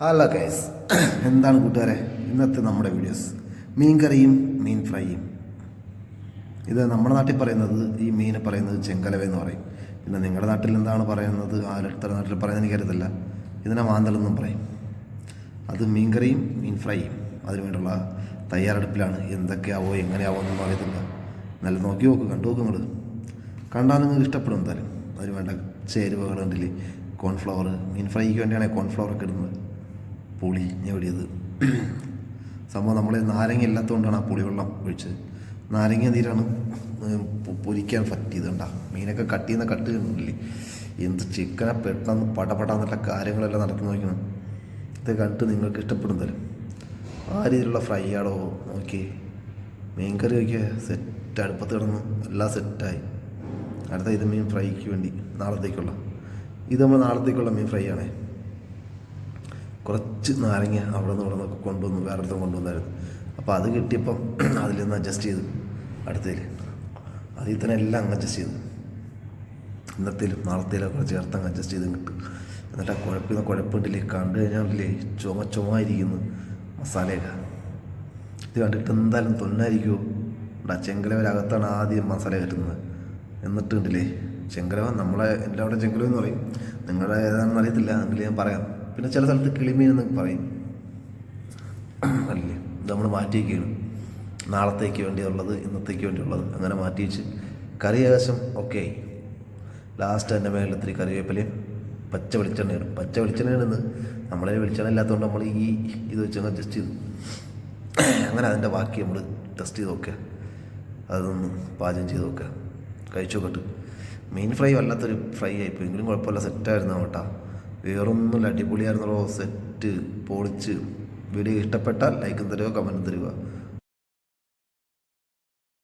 Hello guys, എന്താണ് കൂട്ടുകാരെ ഇന്നത്തെ നമ്മുടെ വീഡിയോസ്? മീൻ കറിയും മീൻ ഫ്രൈയും. ഇത് നമ്മുടെ നാട്ടിൽ പറയുന്നത്, ഈ മീനെ പറയുന്നത് ചെങ്കലവെന്ന് പറയും. പിന്നെ നിങ്ങളുടെ നാട്ടിൽ എന്താണ് പറയുന്നത്, ആരുടെ നാട്ടിൽ പറയുന്നത് എനിക്കറിയത്തില്ല. ഇതിനെ മാന്തലെന്നും പറയും. അത് മീൻ കറിയും മീൻ ഫ്രൈയും അതിനു വേണ്ടിയുള്ള തയ്യാറെടുപ്പിലാണ്. എന്തൊക്കെയാവോ എങ്ങനെയാവോ എന്നൊന്നും അറിയത്തില്ല. നല്ല നോക്കി നോക്ക്, കണ്ടു നോക്ക്. നിങ്ങൾ കണ്ടാൽ നിങ്ങൾക്ക് ഇഷ്ടപ്പെടും. എന്തായാലും അതിന് വേണ്ട ചേരുവകൾ ഉണ്ടല്ലേ. കോൺഫ്ലവർ, മീൻ ഫ്രൈക്ക് വേണ്ടിയാണ് കോൺഫ്ലവറൊക്കെ ഇടുന്നത്. പുളി ഞെവിടിയത് സംഭവം. നമ്മൾ നാരങ്ങ ഇല്ലാത്തതുകൊണ്ടാണ് ആ പുളിവെള്ളം ഒഴിച്ചത്. നാരങ്ങ നീരാണ് പൊരിക്കാൻ പറ്റിയത്. കണ്ടാ മീനൊക്കെ കട്ട് ചെയ്യുന്ന കട്ട് ചെയ്യുന്നില്ലേ, എന്ത് ചിക്കനെ പെട്ടെന്ന് പടപടാന്നുള്ള കാര്യങ്ങളെല്ലാം നടത്തി നോക്കണം. ഇത് കണ്ടിട്ട് നിങ്ങൾക്ക് ഇഷ്ടപ്പെടും തരും. ആ രീതിയിലുള്ള ഫ്രൈ ആടോ നോക്കി. മീൻ കറി നോക്കിയാൽ സെറ്റ്, അടുപ്പത്ത് കിടന്ന് എല്ലാം സെറ്റായി. അടുത്ത ഇത് മീൻ ഫ്രൈക്ക് വേണ്ടി നാളത്തേക്കുള്ള, ഇത് നമ്മൾ നാളത്തേക്കുള്ള മീൻ ഫ്രൈ ആണേ. കുറച്ച് നാരങ്ങ അവിടെ നിന്ന് ഇവിടെ നിന്നൊക്കെ കൊണ്ടുവന്നു, വേറെ അടുത്തും കൊണ്ടുവന്നായിരുന്നു. അപ്പോൾ അത് കിട്ടിയപ്പം അതിൽ നിന്ന് അഡ്ജസ്റ്റ് ചെയ്തു. അടുത്തതിൽ അതിൽ തന്നെ എല്ലാം അങ്ങ് അഡ്ജസ്റ്റ് ചെയ്തു. ഇന്നത്തേലും നാളത്തേലൊക്കെ ചേർത്ത് അങ്ങ് അഡ്ജസ്റ്റ് ചെയ്ത് കിട്ടും. എന്നിട്ട് ആ കുഴപ്പമില്ലേ, കണ്ടു കഴിഞ്ഞാലില്ലേ ചുമയിരിക്കുന്നു മസാലയൊക്കെ. ഇത് കണ്ടിട്ട് എന്തായാലും തൊന്നായിരിക്കുമോ? ചെങ്കലവരകത്താണ് ആദ്യം മസാല കയറ്റുന്നത്. എന്നിട്ട് കണ്ടില്ലേ ചെങ്കലവ, നമ്മളെ എല്ലാവരുടെ ചെങ്കലവ എന്ന് പറയും. നിങ്ങളുടെ ഏതാണെന്ന് അറിയത്തില്ല, എങ്കിൽ ഞാൻ പറയാം. പിന്നെ ചില സ്ഥലത്ത് കിളിമീൻ എന്നൊക്കെ പറയും അല്ലേ. ഇത് നമ്മൾ മാറ്റി വയ്ക്കുകയാണ്, നാളത്തേക്ക് വേണ്ടിയുള്ളത് ഇന്നത്തേക്ക് വേണ്ടിയുള്ളത് അങ്ങനെ മാറ്റി വെച്ച്. കറി ഏകദേശം ഓക്കെ ആയി. ലാസ്റ്റ് എൻ്റെ മേളിൽ ഇത്തിരി കറിവേപ്പിലയും പച്ച വെളിച്ചെണ്ണയാണ്. പച്ച വെളിച്ചെണ്ണയാണെന്ന് നമ്മളെ വെളിച്ചെണ്ണ ഇല്ലാത്തതുകൊണ്ട് നമ്മൾ ഈ ഇത് വെച്ച് അഡ്ജസ്റ്റ് ചെയ്തു. അങ്ങനെ അതിൻ്റെ ബാക്കി നമ്മൾ ടെസ്റ്റ് ചെയ്ത് നോക്കുക, അതൊന്ന് പാചകം ചെയ്ത് നോക്കുക, കഴിച്ചു നോക്കട്ട്. മീൻ ഫ്രൈ വല്ലാത്തൊരു ഫ്രൈ ആയിപ്പോയി, എങ്കിലും കുഴപ്പമില്ല, സെറ്റായിരുന്നു കേട്ടോ. വേറൊന്നുമില്ല, അടിപൊളിയായിരുന്നല്ലോ, സെറ്റ് പൊളിച്ച്. വീഡിയോ ഇഷ്ടപ്പെട്ടാൽ ലൈക്കും തരിക, കമൻറ്റും തരിക.